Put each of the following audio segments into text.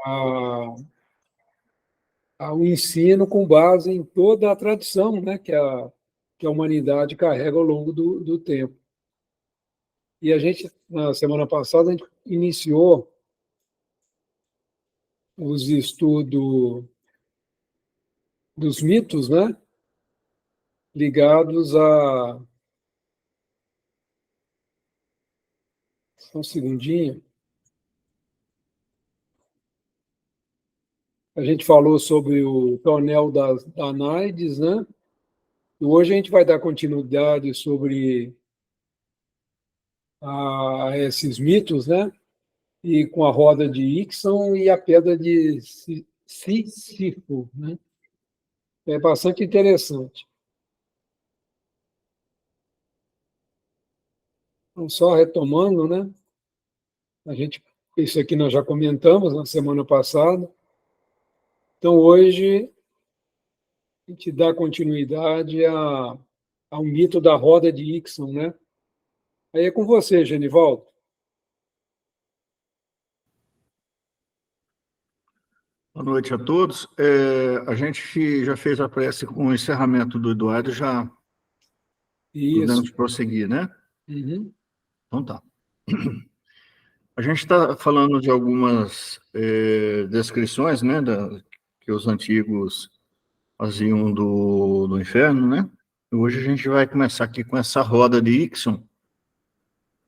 a, ao ensino com base em toda a tradição, né, que a humanidade carrega ao longo do tempo. E a gente, na semana passada, a gente iniciou os estudos dos mitos, né, ligados a... Só um segundinho. A gente falou sobre o tonel das Danaides, né? E hoje a gente vai dar continuidade sobre esses mitos, né? E com a roda de Íxon e a pedra de Sísifo, né? É bastante interessante. Então, só retomando, né? Isso aqui nós já comentamos na semana passada. Então, hoje, a gente dá continuidade ao mito da roda de Íxon, né? Aí é com você, Genivaldo. Boa noite a todos. A gente já fez a prece com o encerramento do Eduardo, já podemos prosseguir, né? Uhum. Então tá. A gente está falando de algumas descrições, né, que os antigos faziam do inferno, né? E hoje a gente vai começar aqui com essa roda de Íxon,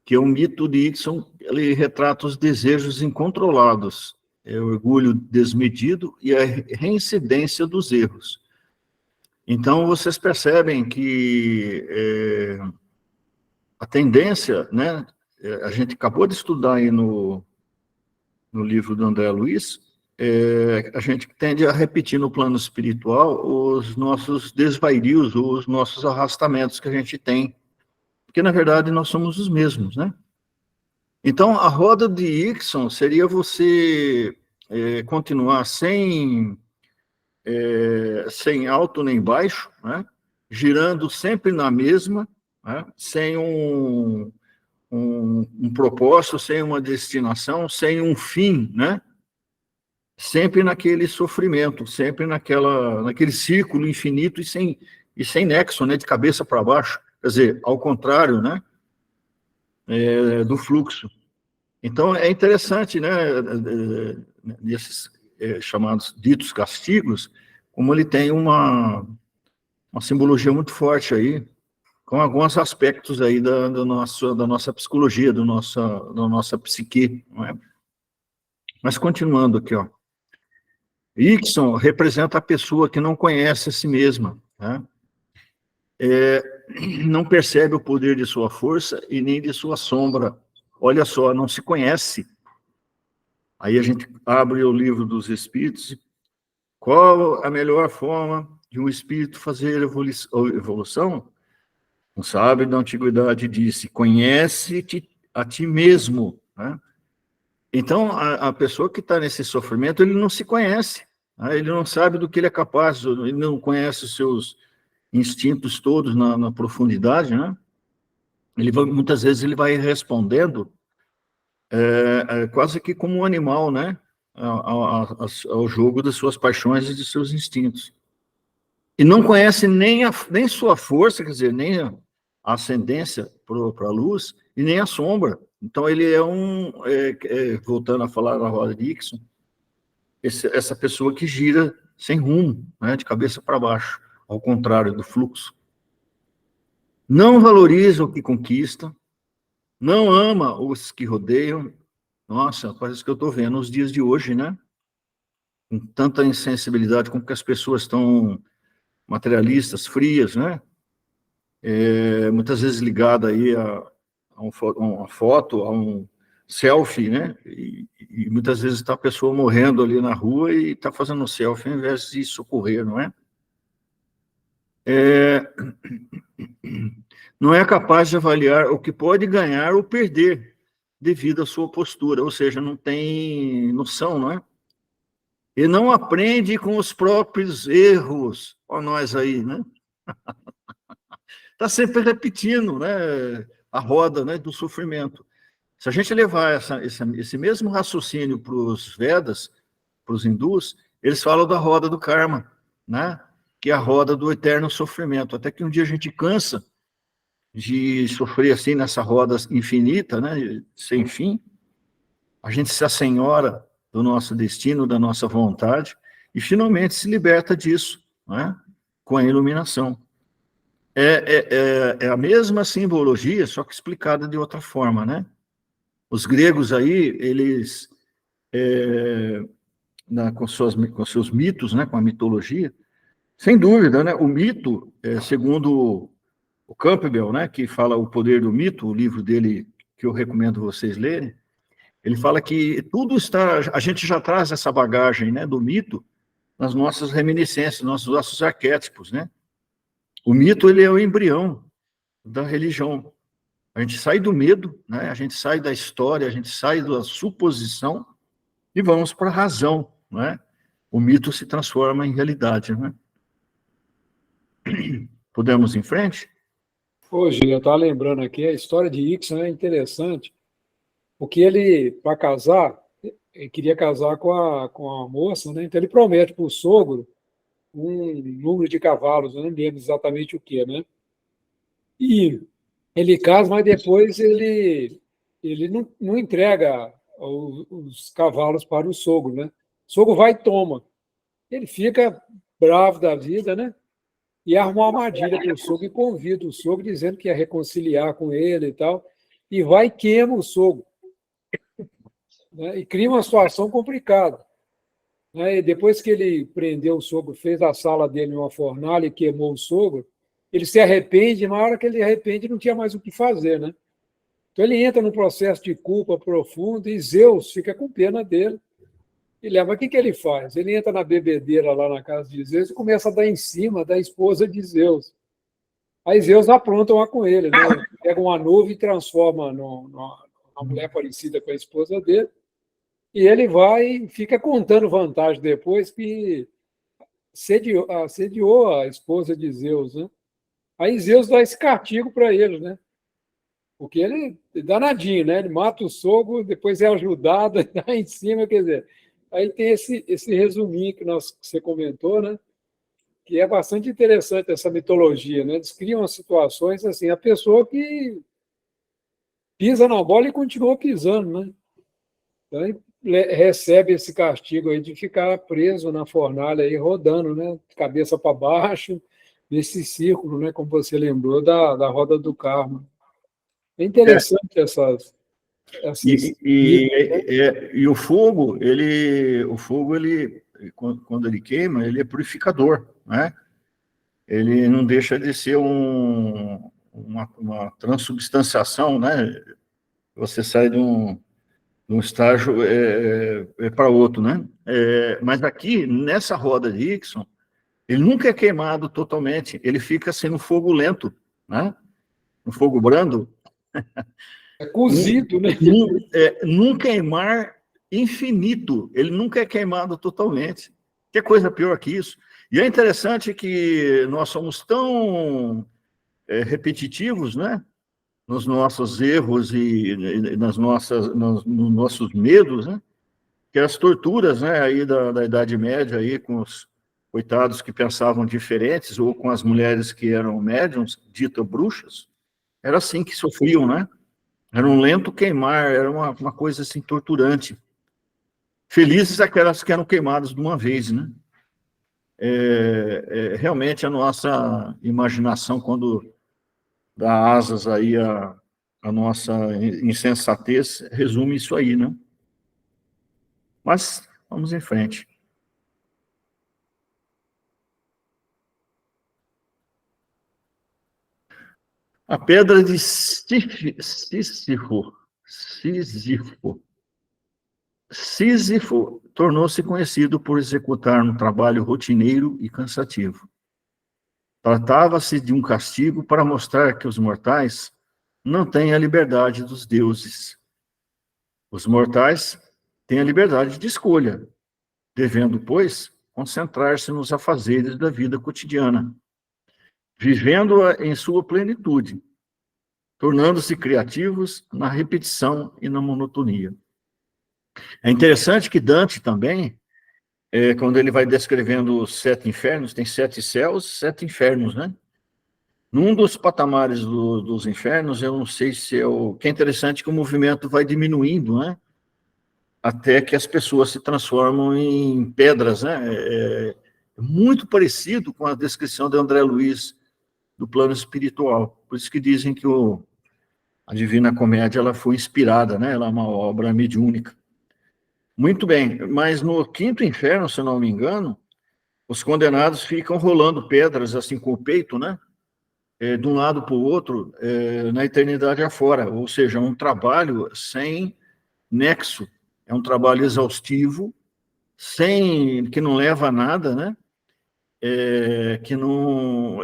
que é o mito de Íxon. Ele retrata os desejos incontrolados, o orgulho desmedido e a reincidência dos erros. Então, vocês percebem que a tendência, né, a gente acabou de estudar aí no livro do André Luiz, a gente tende a repetir no plano espiritual os nossos desvairios, os nossos arrastamentos que a gente tem, porque, na verdade, nós somos os mesmos, né? Então, a roda de Íxon seria você continuar sem alto nem baixo, né? Girando sempre na mesma, né? Sem um propósito, sem uma destinação, sem um fim, né? Sempre naquele sofrimento, sempre naquele círculo infinito e sem nexo, né? De cabeça para baixo. Quer dizer, ao contrário, né? Do fluxo. Então, é interessante, né? Nesses chamados ditos castigos, como ele tem uma simbologia muito forte aí, com alguns aspectos aí da nossa psicologia, da nossa psique, não é? Mas continuando aqui, ó. Íxon representa a pessoa que não conhece a si mesma, né? Não percebe o poder de sua força e nem de sua sombra. Olha só, não se conhece. Aí a gente abre o livro dos Espíritos. Qual a melhor forma de um espírito fazer evolução? Um sábio da antiguidade disse: conhece-te a ti mesmo, né? Então, a pessoa que está nesse sofrimento, ele não se conhece, né? Ele não sabe do que ele é capaz, ele não conhece os seus instintos todos na profundidade, né? Muitas vezes ele vai respondendo quase que como um animal, né? Ao jogo das suas paixões e de seus instintos. E não conhece nem sua força, quer dizer, nem a ascendência para a luz e nem a sombra. Então, ele voltando a falar da roda de Íxon, essa pessoa que gira sem rumo, né, de cabeça para baixo, ao contrário do fluxo. Não valoriza o que conquista, não ama os que rodeiam. Nossa, parece que eu estou vendo os dias de hoje, né? Com tanta insensibilidade, como que as pessoas estão materialistas, frias, né? Muitas vezes ligada aí a uma foto, a um selfie, né? E muitas vezes está a pessoa morrendo ali na rua e está fazendo um selfie ao invés de socorrer, não é? Não é capaz de avaliar o que pode ganhar ou perder devido à sua postura, ou seja, não tem noção, não é? E não aprende com os próprios erros. Olha nós aí, né? Está sempre repetindo, né, a roda, né, do sofrimento. Se a gente levar esse mesmo raciocínio para os Vedas, para os hindus, eles falam da roda do karma, né? Que é a roda do eterno sofrimento. Até que um dia a gente cansa de sofrer assim nessa roda infinita, né? Sem fim, a gente se assenhora do nosso destino, da nossa vontade, e finalmente se liberta disso, né? Com a iluminação. É a mesma simbologia, só que explicada de outra forma, né? Os gregos aí, eles, com seus mitos, né? Com a mitologia, sem dúvida, né? O mito, segundo o Campbell, né? Que fala O Poder do Mito, o livro dele que eu recomendo vocês lerem, ele fala que tudo está, a gente já traz essa bagagem, né? Do mito nas nossas reminiscências, nos nossos arquétipos, né? O mito, ele é o embrião da religião. A gente sai do medo, né? A gente sai da história, a gente sai da suposição e vamos para a razão, né? O mito se transforma em realidade, né? Podemos ir em frente? Hoje, eu estava lembrando aqui, a história de Ixon é interessante, porque ele, para casar, ele queria casar com a moça, né? Então ele promete para o sogro um número de cavalos, eu não lembro exatamente o que, né? E ele casa, mas depois ele não entrega os cavalos para o sogro, né? O sogro vai e toma. Ele fica bravo da vida, né? E arruma uma armadilha para o sogro e convida o sogro, dizendo que ia reconciliar com ele e tal. E vai e queima o sogro, né? E cria uma situação complicada, né? E depois que ele prendeu o sogro, fez a sala dele numa fornalha e queimou o sogro, ele se arrepende, e na hora que ele arrepende, não tinha mais o que fazer, né? Então ele entra num processo de culpa profundo e Zeus fica com pena dele. E leva, o que ele faz? Ele entra na bebedeira lá na casa de Zeus e começa a dar em cima da esposa de Zeus. Aí Zeus apronta uma com ele, né? Pega uma nuvem e transforma numa mulher parecida com a esposa dele. E ele vai e fica contando vantagem depois que assediou a esposa de Zeus, né? Aí Zeus dá esse castigo para ele, né? Porque ele é danadinho, né? Ele mata o sogro, depois é ajudado, dá em cima, quer dizer. Aí tem esse resuminho que você comentou, né? Que é bastante interessante essa mitologia, né? Eles criam situações assim, a pessoa que pisa na bola e continua pisando, né? Então, ele recebe esse castigo aí de ficar preso na fornalha aí, rodando, né? Cabeça para baixo, nesse círculo, né? Como você lembrou da roda do karma. É interessante essas E o fogo, ele, quando ele queima, ele é purificador, né? Ele não deixa de ser uma transubstanciação, né? Você sai de um estágio para outro, né? Mas aqui, nessa roda de Ixon, ele nunca é queimado totalmente, ele fica assim no fogo lento, né? No fogo brando. É cozido, né? Num queimar infinito, ele nunca é queimado totalmente. Que coisa pior que isso. E é interessante que nós somos tão repetitivos, né? Nos nossos erros e nos nossos medos, né? Que as torturas, né? Aí da Idade Média, aí com os coitados que pensavam diferentes, ou com as mulheres que eram médiums, ditas bruxas, era assim que sofriam, né? Era um lento queimar, era uma coisa assim torturante. Felizes aquelas que eram queimadas de uma vez, né? Realmente a nossa imaginação, quando dá asas aí a nossa insensatez, resume isso aí, né? Mas vamos em frente. A pedra de Sísifo tornou-se conhecido por executar um trabalho rotineiro e cansativo. Tratava-se de um castigo para mostrar que os mortais não têm a liberdade dos deuses. Os mortais têm a liberdade de escolha, devendo, pois, concentrar-se nos afazeres da vida cotidiana, vivendo-a em sua plenitude, tornando-se criativos na repetição e na monotonia. É interessante que Dante também, quando ele vai descrevendo os 7 infernos, tem 7 céus, 7 infernos, né? Num dos patamares dos infernos, eu não sei se é o... que é interessante que o movimento vai diminuindo, né? Até que as pessoas se transformam em pedras, né? É muito parecido com a descrição de André Luiz do plano espiritual. Por isso que dizem que a Divina Comédia ela foi inspirada, né? Ela é uma obra mediúnica. Muito bem, mas no quinto inferno, se não me engano, os condenados ficam rolando pedras assim com o peito, né? De um lado para o outro, na eternidade afora. Ou seja, um trabalho sem nexo. É um trabalho exaustivo, que não leva a nada, né? Que não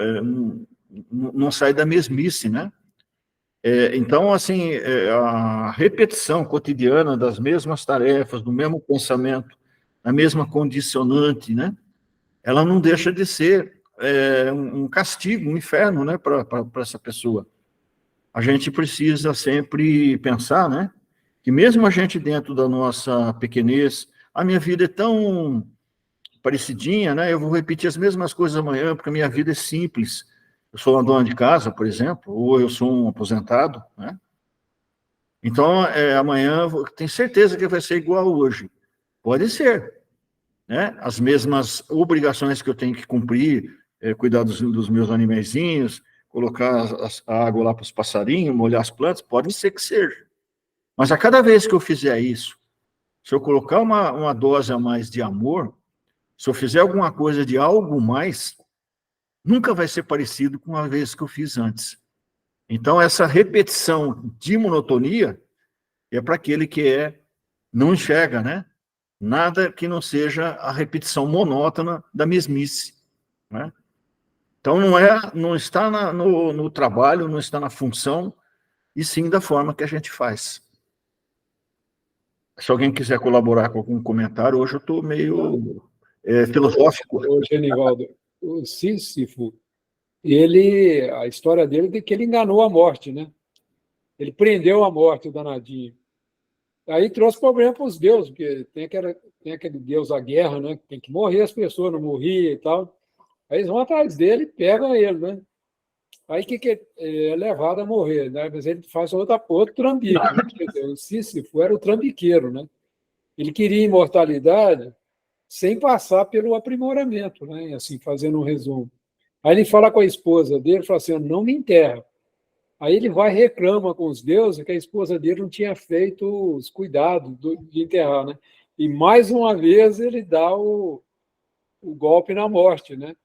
sai da mesmice, né? Então, assim, a repetição cotidiana das mesmas tarefas, do mesmo pensamento, a mesma condicionante, né? Ela não deixa de ser um castigo, um inferno, né, para essa pessoa. A gente precisa sempre pensar, né, que mesmo a gente dentro da nossa pequenez, a minha vida é tão parecidinha, né, eu vou repetir as mesmas coisas amanhã, porque a minha vida é simples. Eu sou uma dona de casa, por exemplo, ou eu sou um aposentado, né? Então, amanhã, tenho certeza que vai ser igual hoje. Pode ser, né? As mesmas obrigações que eu tenho que cumprir, cuidar dos meus animaizinhos, colocar a água lá para os passarinhos, molhar as plantas, pode ser que seja. Mas a cada vez que eu fizer isso, se eu colocar uma dose a mais de amor, se eu fizer alguma coisa de algo mais, nunca vai ser parecido com a vez que eu fiz antes. Então, essa repetição de monotonia é para aquele que não enxerga, né? Nada que não seja a repetição monótona da mesmice, né? Então, não está no trabalho, não está na função, e sim da forma que a gente faz. Se alguém quiser colaborar com algum comentário, hoje eu estou meio filosófico. Ô, Genivaldo, o Sísifo, a história dele é de que ele enganou a morte, né? Ele prendeu a morte, o danadinho. Aí trouxe problema para os deuses, porque tem aquele deus da guerra, né? Tem que morrer as pessoas, não morria e tal. Aí eles vão atrás dele e pegam ele, né? Aí que é levado a morrer, né? Mas ele faz outro trambique. Né? Quer dizer, o Sísifo era o trambiqueiro, né? Ele queria imortalidade sem passar pelo aprimoramento, né? Assim, fazendo um resumo. Aí ele fala com a esposa dele, fala assim, não me enterra. Aí ele vai e reclama com os deuses que a esposa dele não tinha feito os cuidados de enterrar, né? E mais uma vez ele dá o golpe na morte, né?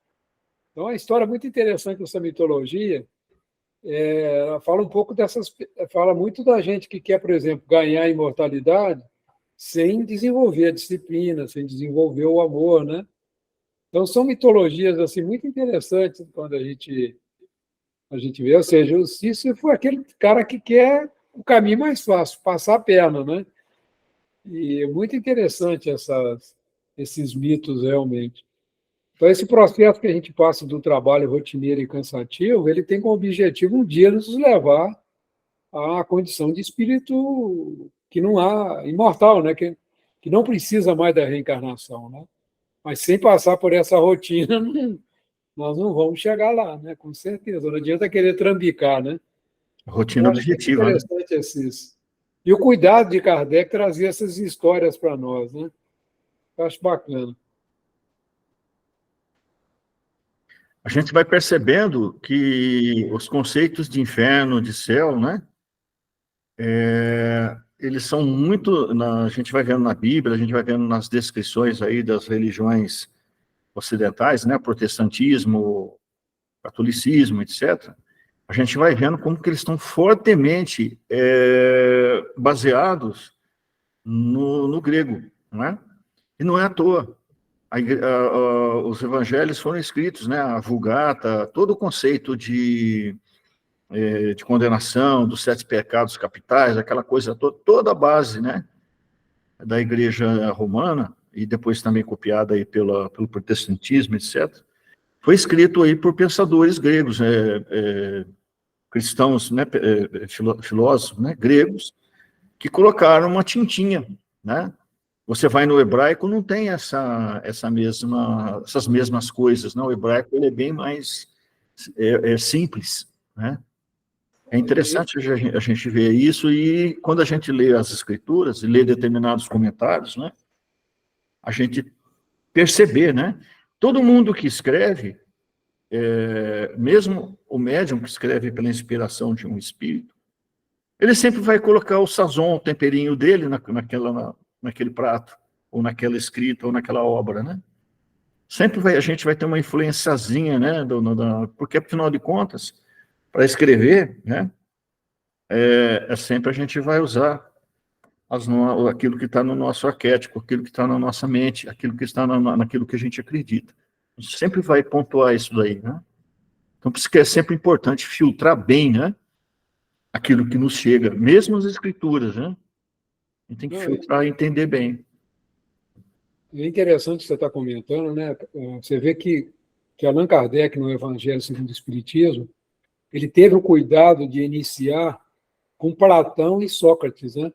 Então, é uma história muito interessante dessa mitologia. Ela fala um pouco fala muito da gente que quer, por exemplo, ganhar a imortalidade sem desenvolver a disciplina, sem desenvolver o amor, né? Então, são mitologias assim muito interessantes quando a gente vê, ou seja, o Cícero foi aquele cara que quer o caminho mais fácil, passar a perna, né? E é muito interessante esses mitos, realmente. Então, esse processo que a gente passa do trabalho rotineiro e cansativo, ele tem como objetivo um dia nos levar à condição de espírito que não há, imortal, né? Que não precisa mais da reencarnação, né? Mas sem passar por essa rotina, nós não vamos chegar lá, né? Com certeza. Não adianta querer trambicar, né? Rotina objetiva, né? Interessante esses. E o cuidado de Kardec trazer essas histórias para nós, né? Eu acho bacana. A gente vai percebendo que os conceitos de inferno, de céu, né? Eles são muito... a gente vai vendo na Bíblia, a gente vai vendo nas descrições aí das religiões ocidentais, né? Protestantismo, catolicismo, etc. A gente vai vendo como que eles estão fortemente baseados no grego, não é? E não é à toa. Os evangelhos foram escritos, né? A Vulgata, todo o conceito de condenação, dos 7 pecados capitais, aquela coisa toda a base, né? Da igreja romana, e depois também copiada aí pelo protestantismo, etc., foi escrito aí por pensadores gregos, cristãos, né, filósofos, né, gregos, que colocaram uma tintinha, né, Você vai no hebraico, não tem essas mesmas coisas, não. O hebraico ele é bem mais simples, né? É interessante a gente ver isso, e quando a gente lê as escrituras e lê determinados comentários, né, a gente perceber, né? Todo mundo que escreve, mesmo o médium que escreve pela inspiração de um espírito, ele sempre vai colocar o sazon, o temperinho dele naquele prato, ou naquela escrita, ou naquela obra, né? A gente vai ter uma influenciazinha, né? Porque, afinal de contas, para escrever, né? Sempre a gente vai usar aquilo que está no nosso arquétipo, aquilo que está na nossa mente, aquilo que está naquilo que a gente acredita. A gente sempre vai pontuar isso daí, né? Então, por isso que é sempre importante filtrar bem, né? Aquilo que nos chega, mesmo as escrituras, né? A gente tem que filtrar e entender bem. É interessante o que você está comentando, né? Você vê que Allan Kardec, no Evangelho segundo o Espiritismo, ele teve o cuidado de iniciar com Platão e Sócrates, né?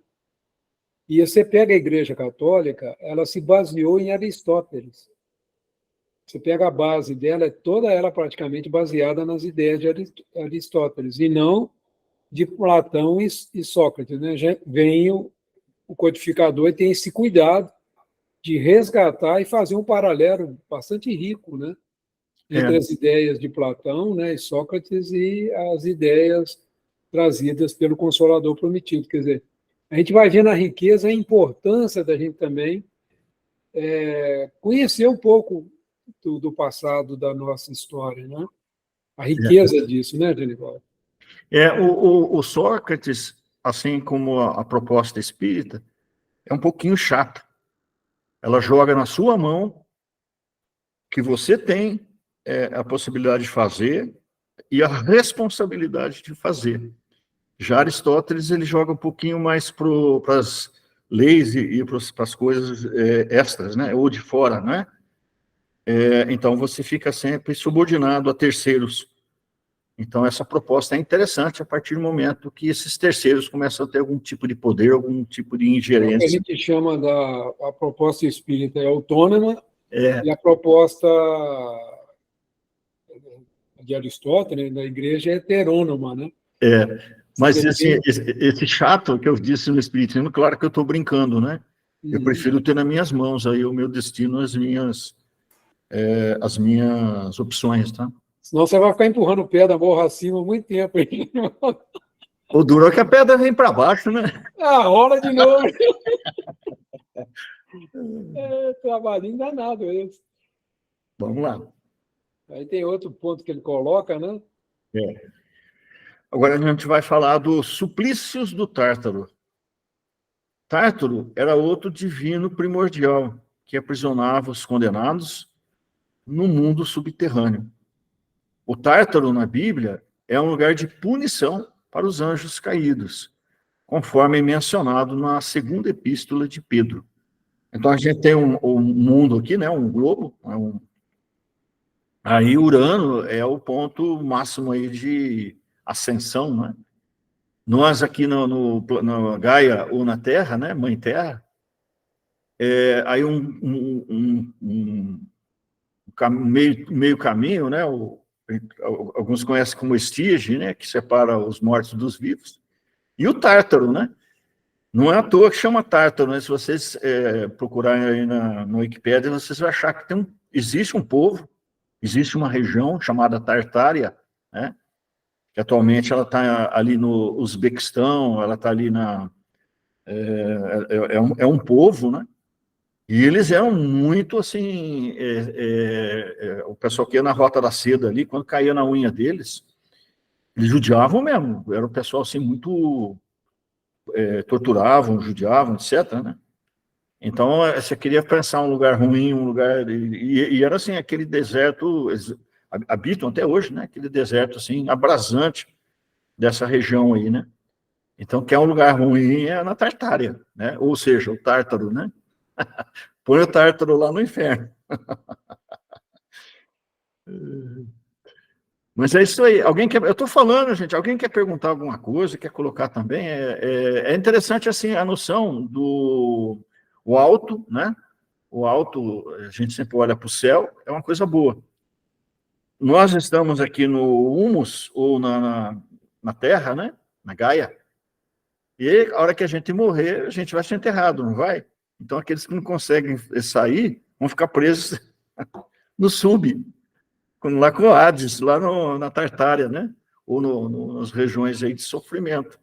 E você pega a Igreja Católica, ela se baseou em Aristóteles. Você pega a base dela, é toda ela praticamente baseada nas ideias de Aristóteles, e não de Platão e Sócrates, né? Já vem o codificador e tem esse cuidado de resgatar e fazer um paralelo bastante rico, né? Entre as ideias de Platão, né, e Sócrates, e as ideias trazidas pelo Consolador Prometido. Quer dizer, a gente vai ver na riqueza a importância da gente também conhecer um pouco do passado da nossa história, né? A riqueza disso, né, Genivaldo? O Sócrates, assim como a proposta espírita, é um pouquinho chata. Ela joga na sua mão que você tem a possibilidade de fazer e a responsabilidade de fazer. Já Aristóteles, ele joga um pouquinho mais para as leis e para as coisas extras, né? Ou de fora, né? Então, você fica sempre subordinado a terceiros. Então, essa proposta é interessante a partir do momento que esses terceiros começam a ter algum tipo de poder, algum tipo de ingerência. O que a gente chama a proposta espírita é autônoma, e a proposta de Aristóteles, da igreja, é heterônoma, né? Mas esse chato que eu disse no Espiritismo, claro que eu estou brincando, né? Eu prefiro ter nas minhas mãos aí o meu destino, as minhas opções, tá? Senão você vai ficar empurrando o pé da morra acima muito tempo. O duro é que a pedra vem para baixo, né? Rola de novo. Trabalhinho danado esse. Vamos lá. Aí tem outro ponto que ele coloca, né? Agora a gente vai falar dos suplícios do Tártaro. Tártaro era outro divino primordial que aprisionava os condenados no mundo subterrâneo. O Tártaro, na Bíblia, é um lugar de punição para os anjos caídos, conforme mencionado na segunda epístola de Pedro. Então, a gente tem um mundo aqui, né, um globo. Aí, Urano é o ponto máximo aí de ascensão, né? Nós aqui na Gaia ou na Terra, né, Mãe Terra, aí meio caminho, né? Alguns conhecem como estige, né? Que separa os mortos dos vivos. E o Tártaro, né? Não é à toa que chama Tártaro, né? Se vocês procurarem aí na Wikipédia, vocês vão achar que existe um povo, existe uma região chamada Tartária, né? Que atualmente ela está ali no Uzbequistão, ela está ali é um povo, né? E eles eram muito, assim, o pessoal que ia na Rota da Seda ali, quando caía na unha deles, eles judiavam mesmo, era o pessoal, assim, muito torturavam, judiavam, etc., né? Então, você queria pensar um lugar ruim, um lugar... E era, assim, aquele deserto, habitam até hoje, né? Aquele deserto, assim, abrasante dessa região aí, né? Então, quer um lugar ruim é na Tartária, né? Ou seja, o Tártaro, né? Põe o Tártaro lá no inferno. Mas é isso aí. Eu estou falando, gente, alguém quer perguntar alguma coisa, quer colocar também? É interessante, assim, a noção do... O alto, né? O alto, a gente sempre olha para o céu, é uma coisa boa. Nós estamos aqui no humus, ou na terra, né? Na Gaia, e a hora que a gente morrer, a gente vai ser enterrado, não vai? Então, aqueles que não conseguem sair vão ficar presos no sub, lá com o Hades, lá na Tartária, né? Ou nas regiões aí de sofrimento.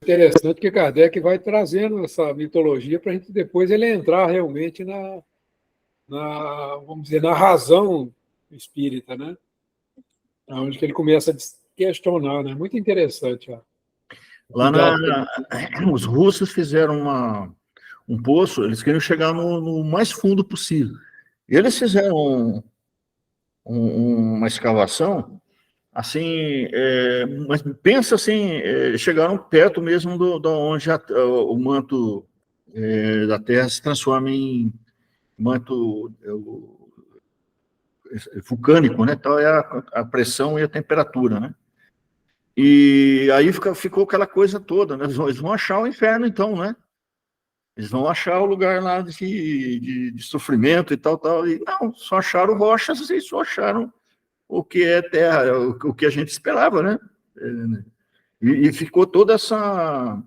Interessante que Kardec vai trazendo essa mitologia para a gente depois ele entrar realmente vamos dizer, na razão espírita, né? Onde que ele começa a questionar, né? Muito interessante. Ó. Lá os russos fizeram um poço, eles queriam chegar no mais fundo possível. E eles fizeram uma escavação, assim, mas pensa assim, chegaram perto mesmo de onde o manto da Terra se transforma em manto vulcânico, né? Então é a pressão e a temperatura, né? E aí ficou aquela coisa toda, né? Eles vão achar o inferno, então, né? Eles vão achar o lugar lá de sofrimento e tal. E não, só acharam rochas e só acharam o que é terra, o que a gente esperava, né? E ficou toda essa...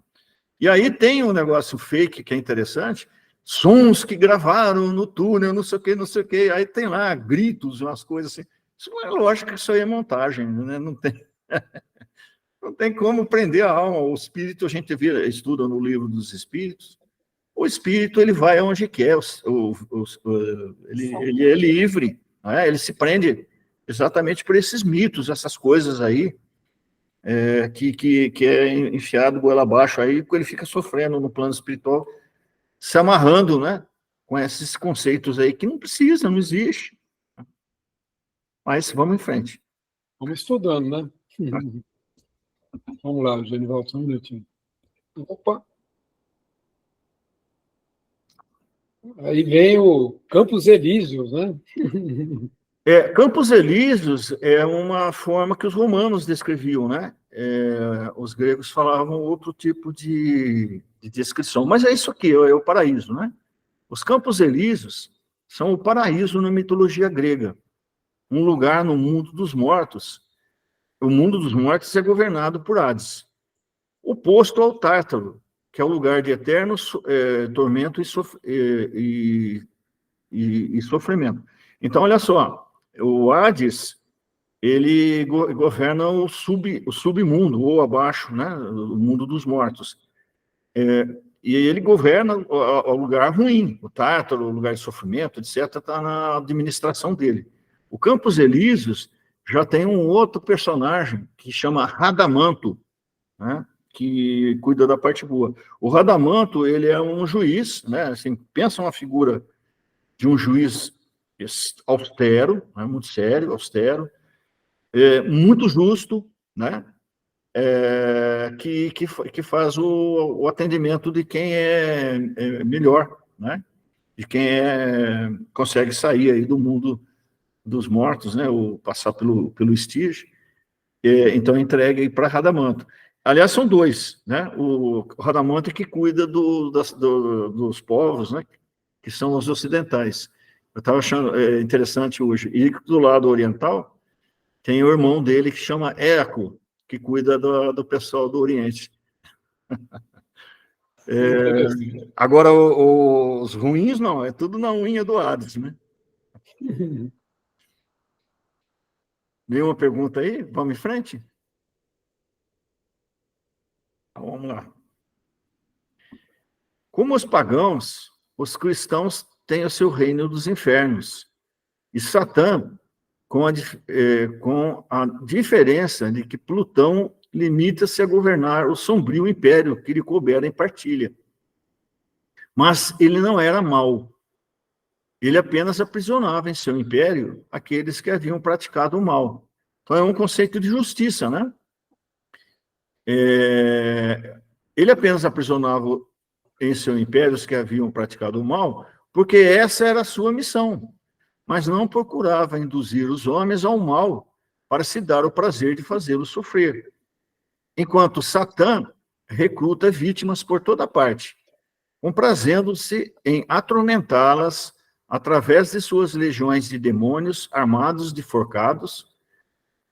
E aí tem um negócio fake que é interessante, sons que gravaram no túnel, não sei o quê, não sei o quê. Aí tem lá gritos, umas coisas assim. Isso é lógico que isso aí é montagem, né? Não tem como prender a alma. O espírito, a gente estuda no livro dos espíritos, o espírito ele vai aonde quer, ele é livre, né? Ele se prende exatamente por esses mitos, essas coisas aí, que é enfiado goela abaixo, aí ele fica sofrendo no plano espiritual, se amarrando, né, com esses conceitos aí que não precisa, não existe. Mas vamos em frente. Vamos estudando, né? Vamos lá, Genival, só um minutinho. Opa! Aí vem o Campos Elíseos, né? Campos Elíseos é uma forma que os romanos descreviam, né? Os gregos falavam outro tipo de descrição, mas é isso aqui, é o paraíso, né? Os Campos Elíseos são o paraíso na mitologia grega, um lugar no mundo dos mortos. O mundo dos mortos é governado por Hades, oposto ao Tártaro, que é o lugar de eterno tormento e sofrimento. Então, olha só, o Hades, ele governa o submundo, ou abaixo, né, o mundo dos mortos. E ele governa o lugar ruim, o Tártaro, o lugar de sofrimento, etc., está na administração dele. O Campos Elíseos já tem um outro personagem que chama Radamanto, né, que cuida da parte boa. O Radamanto, ele é um juiz, né, assim, pensa uma figura de um juiz austero, né, muito sério, austero, muito justo, né, que faz o atendimento de quem é melhor, né, de quem consegue sair aí do mundo dos mortos, né, ou passar pelo estige. Então entrega para Radamanto. Aliás, são dois, né? O Radamanto é que cuida dos povos, né, que são os ocidentais. Eu estava achando interessante hoje. E do lado oriental, tem o irmão dele que chama Eco, que cuida do pessoal do Oriente. Agora, os ruins, não, é tudo na unha do Hades, né? Nenhuma pergunta aí? Vamos em frente? Então, vamos lá. Como os pagãos, os cristãos têm o seu reino dos infernos. E Satã, com a diferença de que Plutão limita-se a governar o sombrio império que lhe coubera em partilha. Mas ele não era mau. Ele apenas aprisionava em seu império aqueles que haviam praticado o mal. Então é um conceito de justiça, né? Ele apenas aprisionava em seu império os que haviam praticado o mal, porque essa era a sua missão, mas não procurava induzir os homens ao mal para se dar o prazer de fazê-los sofrer. Enquanto Satã recruta vítimas por toda parte, comprazendo-se em atormentá-las através de suas legiões de demônios armados de forcados,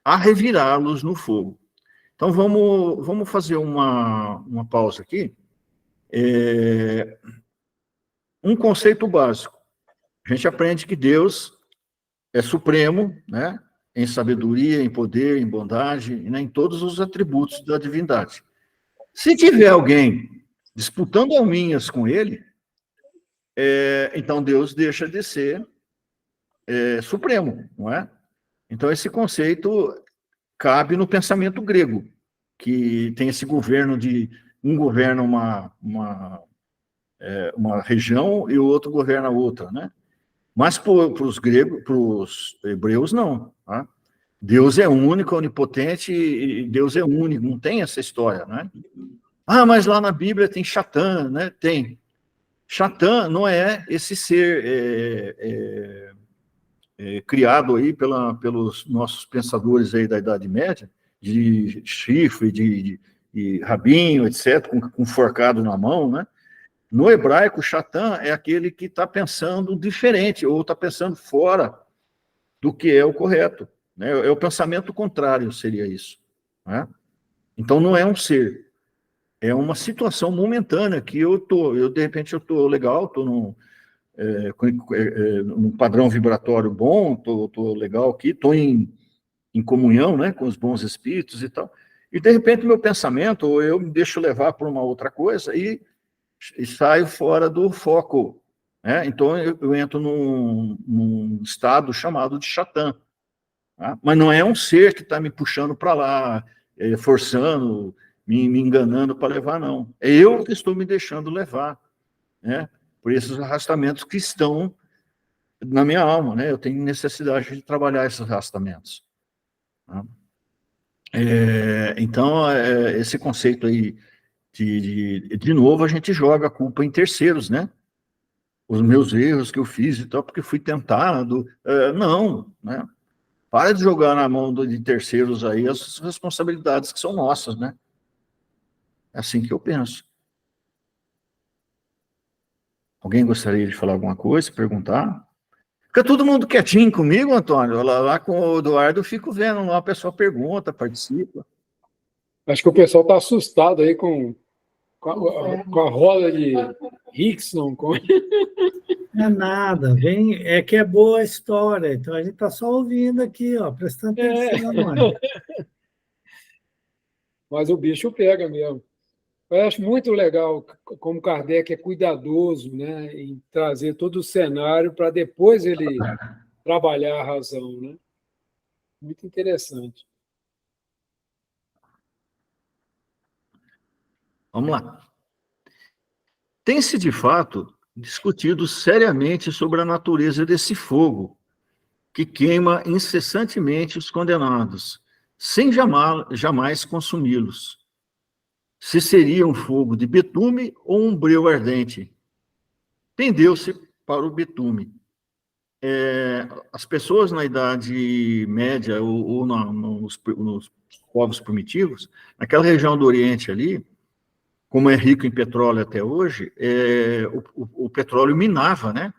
a revirá-los no fogo. Então, vamos fazer uma pausa aqui. Um conceito básico. A gente aprende que Deus é supremo, né? Em sabedoria, em poder, em bondade, e, né, em todos os atributos da divindade. Se tiver alguém disputando alminhas com ele, então Deus deixa de ser supremo, não é? Então, esse conceito cabe no pensamento grego, que tem esse governo de um governa uma região e o outro governa outra, né? Mas para os gregos, para os hebreus, não. Tá? Deus é único, onipotente, e Deus é único, não tem essa história, né? Ah, mas lá na Bíblia tem Satã, né? Tem. Satã não é esse ser criado aí pelos nossos pensadores aí da Idade Média, de chifre, de rabinho, etc., com forcado na mão, né? No hebraico, Satã é aquele que está pensando diferente, ou está pensando fora do que é o correto. Né? É o pensamento contrário, seria isso. Né? Então, não é um ser. É uma situação momentânea que de repente, eu estou legal, estou num padrão vibratório bom, estou legal aqui, estou em comunhão, né, com os bons espíritos e tal. E, de repente, meu pensamento, ou eu me deixo levar por uma outra coisa e saio fora do foco. Né? Então, eu entro num estado chamado de Satã. Tá? Mas não é um ser que está me puxando para lá, forçando, me enganando para levar, não. É eu que estou me deixando levar, né? Por esses arrastamentos que estão na minha alma. Né? Eu tenho necessidade de trabalhar esses arrastamentos. Tá? Então, esse conceito aí, de novo, a gente joga a culpa em terceiros, né? Os meus erros que eu fiz e tal, porque fui tentado. Não, né? Para de jogar na mão de terceiros aí as responsabilidades que são nossas, né? É assim que eu penso. Alguém gostaria de falar alguma coisa, perguntar? Fica todo mundo quietinho comigo, Antônio. Lá com o Eduardo eu fico vendo lá, a pessoa pergunta, participa. Acho que o pessoal está assustado aí com a roda de Rickson. Não é nada, é que é boa a história, então a gente está só ouvindo aqui, ó, prestando atenção. Mas o bicho pega mesmo. Eu acho muito legal como Kardec é cuidadoso, né, em trazer todo o cenário para depois ele trabalhar a razão. Né? Muito interessante. Vamos lá. Tem-se, de fato, discutido seriamente sobre a natureza desse fogo, que queima incessantemente os condenados, sem jamais consumi-los. Se seria um fogo de betume ou um breu ardente. Pendeu-se para o betume. As pessoas na Idade Média ou nos povos primitivos, naquela região do Oriente ali, como é rico em petróleo até hoje, o petróleo minava, né,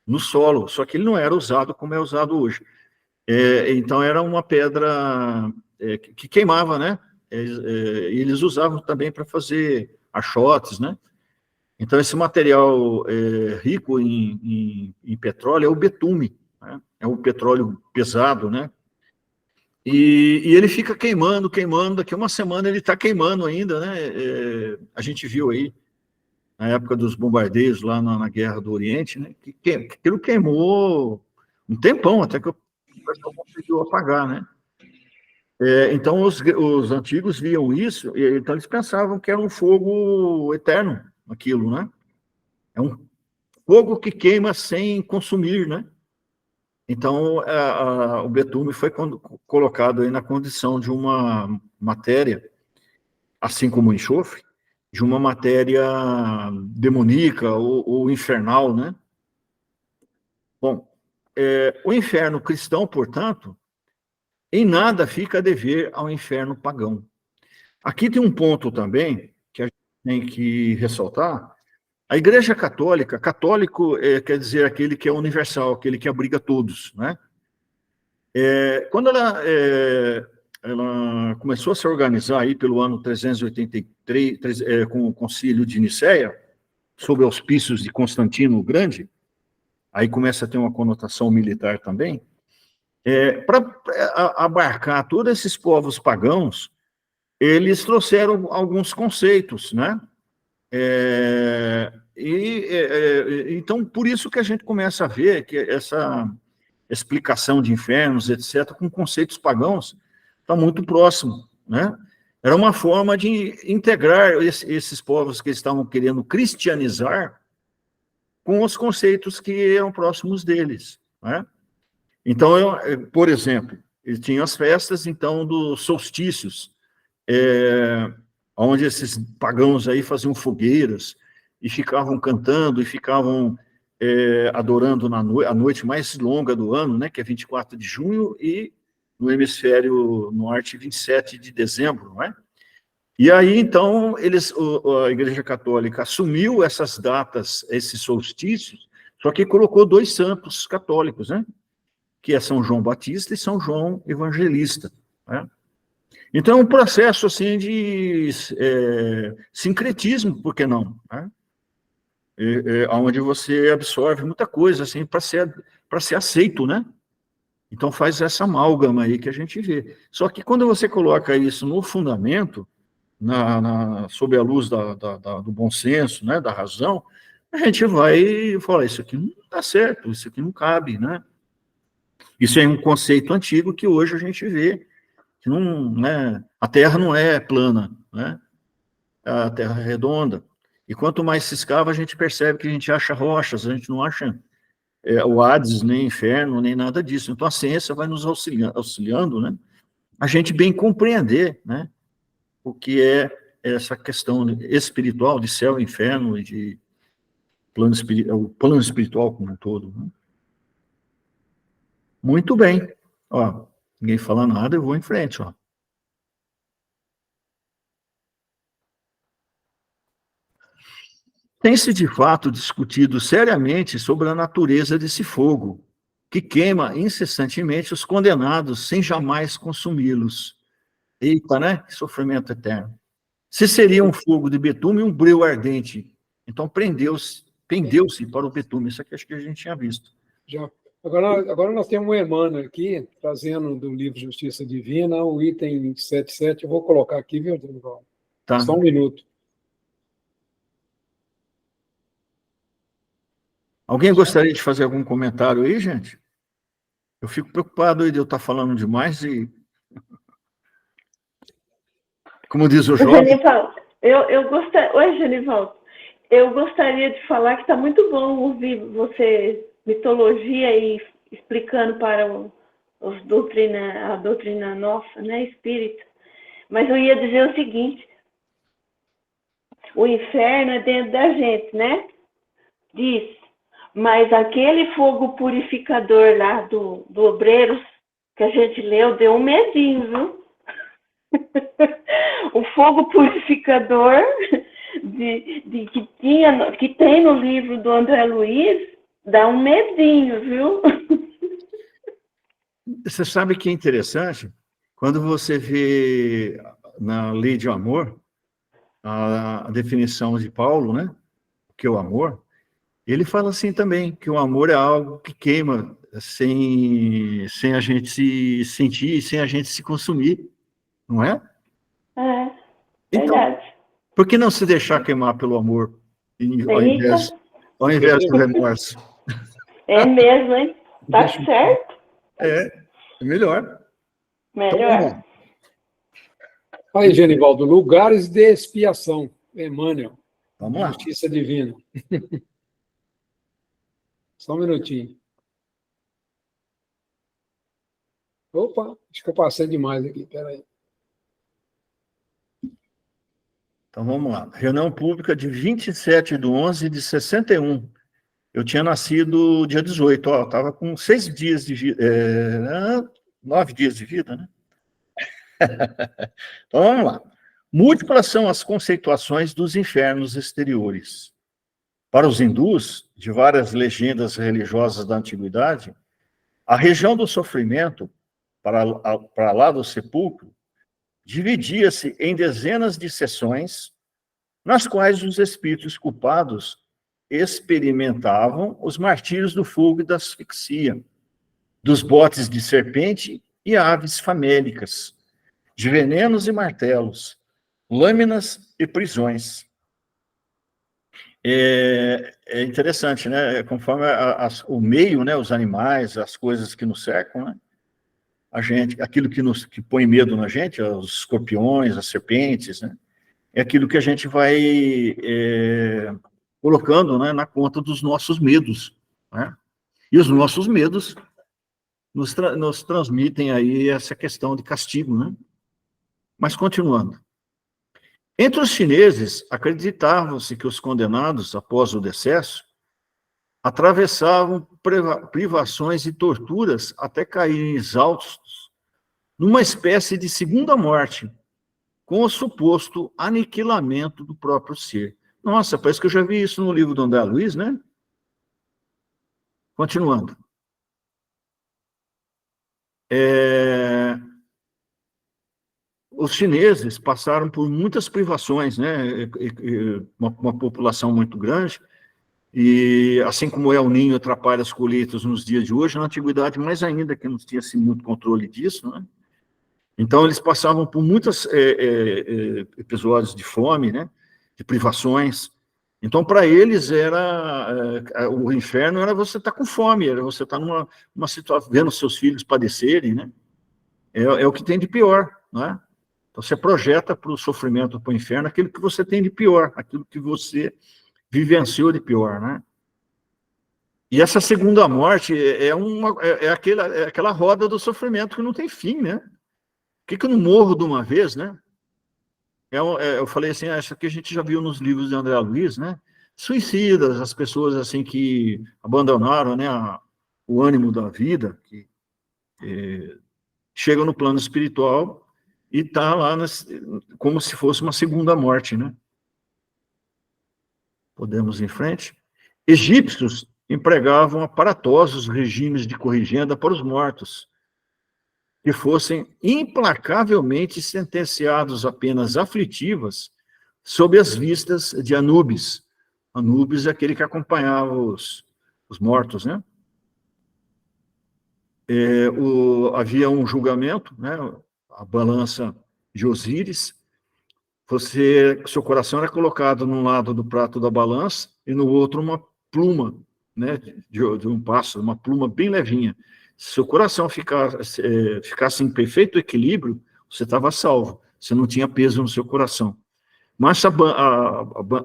no solo, só que ele não era usado como é usado hoje. Então, era uma pedra que queimava, né? E eles usavam também para fazer achotes, né? Então, esse material rico em petróleo é o betume, né? É um petróleo pesado, né? E ele fica queimando, daqui a uma semana ele está queimando ainda, né? A gente viu aí, na época dos bombardeios lá na Guerra do Oriente, né? Que aquilo queimou um tempão, até que o pessoal conseguiu apagar, né? Então, os antigos viam isso, então eles pensavam que era um fogo eterno, aquilo, né? É um fogo que queima sem consumir, né? Então, o betume foi colocado aí na condição de uma matéria, assim como o enxofre, de uma matéria demoníaca ou infernal, né? Bom, o inferno cristão, portanto, em nada fica a dever ao inferno pagão. Aqui tem um ponto também que a tem que ressaltar, a Igreja Católica, católico quer dizer aquele que é universal, aquele que abriga todos, né? Quando ela começou a se organizar aí pelo ano 383, com o Concílio de Nicéia, sob auspícios de Constantino o Grande, aí começa a ter uma conotação militar também, para abarcar todos esses povos pagãos, eles trouxeram alguns conceitos, né? Então, por isso que a gente começa a ver que essa explicação de infernos, etc., com conceitos pagãos, está muito próximo, né? Era uma forma de integrar esses povos que estavam querendo cristianizar com os conceitos que eram próximos deles, né? Então, por exemplo, ele tinha as festas, então, dos solstícios, onde esses pagãos aí faziam fogueiras e ficavam cantando e ficavam adorando a noite mais longa do ano, né, que é 24 de junho, e no hemisfério norte, 27 de dezembro, não é? E aí, então, a Igreja Católica assumiu essas datas, esses solstícios, só que colocou 2 santos católicos, né? Que é São João Batista e São João Evangelista, né? Então, é um processo, assim, de sincretismo, por que não? Né? Onde você absorve muita coisa, assim, para ser aceito, né? Então, faz essa amálgama aí que a gente vê. Só que quando você coloca isso no fundamento, sob a luz do bom senso, né, da razão, a gente vai falar, isso aqui não dá certo, isso aqui não cabe, né? Isso é um conceito antigo que hoje a gente vê que não, né, a Terra não é plana, né? A Terra é redonda. E quanto mais se escava, a gente percebe que a gente acha rochas, a gente não acha o Hades, nem inferno, nem nada disso. Então a ciência vai nos auxiliando, né? A gente bem compreender, né? O que é essa questão espiritual de céu e inferno e de o plano espiritual como um todo, né? Muito bem. Ó, ninguém fala nada, eu vou em frente, ó. Tem-se, de fato, discutido seriamente sobre a natureza desse fogo, que queima incessantemente os condenados sem jamais consumi-los. Eita, né? Que sofrimento eterno. Se seria um fogo de betume e um breu ardente. Então, pendeu-se para o betume. Isso aqui acho que a gente tinha visto. Já. Agora nós temos um Emmanuel aqui, trazendo do livro Justiça Divina, o item 77. Eu vou colocar aqui, viu, Danival? Tá. Só um minuto. Alguém gostaria de fazer algum comentário aí, gente? Eu fico preocupado aí de eu estar falando demais e... Como diz o jovem... Genivaldo, Oi, Genivaldo. Eu gostaria de falar que está muito bom ouvir você, mitologia, e explicando para a doutrina nossa, né, espírita. Mas eu ia dizer o seguinte: o inferno é dentro da gente, né? Diz. Mas aquele fogo purificador lá do Obreiros, que a gente leu, deu um medinho, viu? O fogo purificador que tem no livro do André Luiz dá um medinho, viu? Você sabe que é interessante? Quando você vê na Lei de Amor a definição de Paulo, né? O que é o amor? Ele fala assim também, que o amor é algo que queima sem a gente se sentir, sem a gente se consumir, não é? É, então, verdade. Por que não se deixar queimar pelo amor, ao invés do remorso? É mesmo, hein? Tá certo? É melhor. Melhor. Então, Aí, Genivaldo, lugares de expiação. Emmanuel. Vamos lá. Justiça Divina. Só um minutinho. Opa, acho que eu passei demais aqui, peraí. Então, vamos lá. Reunião pública de 27/11/61. Eu tinha nascido dia 18, ó, eu estava com 6 dias de vida, 9 dias de vida, né? Então, vamos lá. Múltiplas são as conceituações dos infernos exteriores. Para os hindus, de várias legendas religiosas da antiguidade, a região do sofrimento, para lá do sepulcro, dividia-se em dezenas de seções, nas quais os espíritos culpados experimentavam os martírios do fogo e da asfixia, dos botes de serpente e aves famélicas, de venenos e martelos, lâminas e prisões. É interessante, né? Conforme o meio, né? Os animais, as coisas que nos cercam, né? A gente, aquilo que põe medo na gente, os escorpiões, as serpentes, né? É aquilo que a gente vai colocando, né, na conta dos nossos medos, né? E os nossos medos nos transmitem aí essa questão de castigo, né? Mas continuando. Entre os chineses, acreditava-se que os condenados, após o decesso, atravessavam privações e torturas até caírem exaustos numa espécie de segunda morte, com o suposto aniquilamento do próprio ser. Nossa, parece que eu já vi isso no livro do André Luiz, né? Continuando. Os chineses passaram por muitas privações, né? Uma população muito grande, e assim como El Niño atrapalha as colheitas nos dias de hoje, na antiguidade mais ainda, que não tinha-se muito controle disso, né? Então, eles passavam por muitos episódios de fome, né? De privações. Então, para eles, o inferno era você estar com fome, era você estar numa situação, vendo seus filhos padecerem, né? É o que tem de pior, né? Então, você projeta para o sofrimento, para o inferno, aquilo que você tem de pior, aquilo que você vivenciou de pior, né? E essa segunda morte é aquela roda do sofrimento que não tem fim, né? Por que eu não morro de uma vez, né? Eu falei assim, isso aqui a gente já viu nos livros de André Luiz, né? Suicidas, as pessoas assim que abandonaram, né, o ânimo da vida, que chegam no plano espiritual e está lá como se fosse uma segunda morte, né? Podemos ir em frente. Egípcios empregavam aparatosos regimes de corrigenda para os mortos, que fossem implacavelmente sentenciados a penas aflitivas sob as vistas de Anubis. Anubis é aquele que acompanhava os mortos, né? Havia um julgamento, né? A balança de Osíris. Seu coração era colocado num lado do prato da balança e no outro uma pluma, né? De um pássaro, uma pluma bem levinha. Se o coração ficasse em perfeito equilíbrio, você estava salvo. Você não tinha peso no seu coração. Mas se a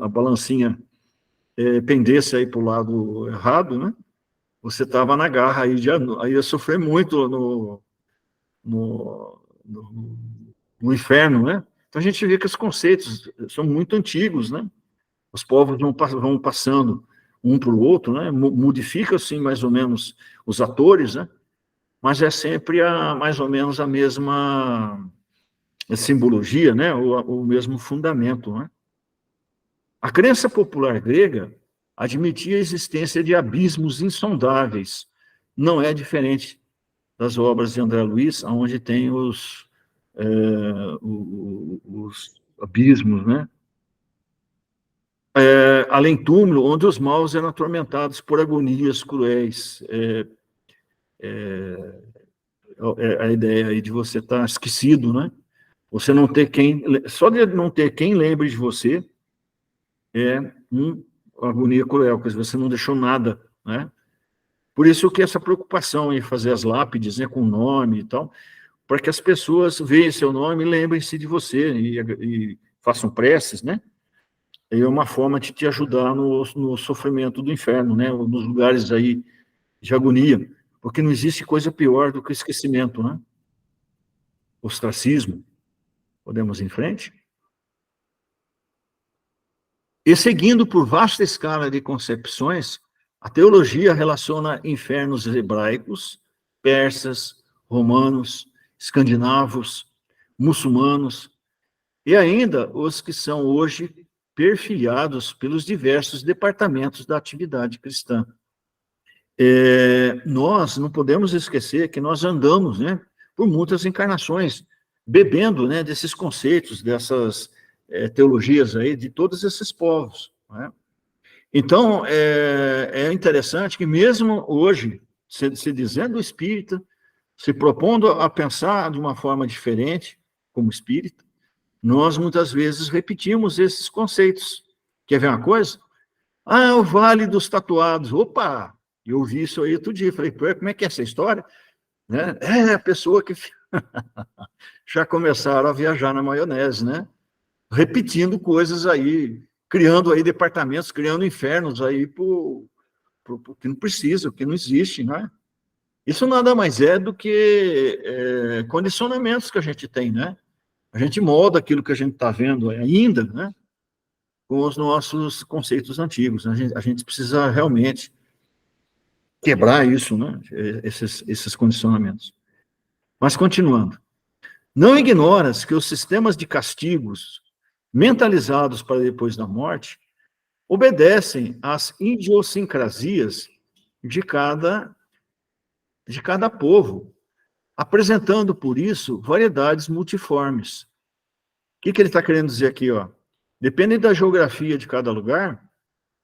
balancinha pendesse aí para o lado errado, né? Você estava na garra aí ia sofrer muito no inferno, né? Então a gente vê que os conceitos são muito antigos, né? Os povos vão passando um para o outro, né? Modifica-se mais ou menos os atores, né? Mas é sempre mais ou menos a mesma simbologia, né? O mesmo fundamento, né? A crença popular grega admitia a existência de abismos insondáveis. Não é diferente das obras de André Luiz, onde tem os abismos, né? Além túmulo, onde os maus eram atormentados por agonias cruéis. A ideia aí de você estar esquecido, né? Você não ter só de não ter quem lembre de você é uma agonia cruel, porque você não deixou nada, né? Por isso que essa preocupação em fazer as lápides, né, com o nome e tal, para que as pessoas vejam seu nome e lembrem-se de você e façam preces, né? É uma forma de te ajudar no sofrimento do inferno, né? Nos lugares aí de agonia, porque não existe coisa pior do que o esquecimento, né? Ostracismo. Podemos ir em frente? E seguindo por vasta escala de concepções, a teologia relaciona infernos hebraicos, persas, romanos, escandinavos, muçulmanos, e ainda os que são hoje perfilhados pelos diversos departamentos da atividade cristã. Nós não podemos esquecer que nós andamos, né, por muitas encarnações, bebendo, né, desses conceitos, dessas teologias aí, de todos esses povos, né? Então, é interessante que mesmo hoje, se dizendo espírita, se propondo a pensar de uma forma diferente, como espírita, nós muitas vezes repetimos esses conceitos. Quer ver uma coisa? Ah, o Vale dos Tatuados. Opa! Eu ouvi isso aí outro dia. Falei, como é que é essa história? Né? É a pessoa que já começaram a viajar na maionese, né? Repetindo coisas aí, criando aí departamentos, criando infernos aí pro que não precisa, que não existe, né? Isso nada mais é do que condicionamentos que a gente tem, né? A gente molda aquilo que a gente está vendo ainda, né? Com os nossos conceitos antigos. A gente precisa realmente quebrar isso, né? Esses condicionamentos. Mas continuando. Não ignoras que os sistemas de castigos mentalizados para depois da morte obedecem às idiosincrasias de cada povo, apresentando, por isso, variedades multiformes. O que ele está querendo dizer aqui? Ó? Depende da geografia de cada lugar,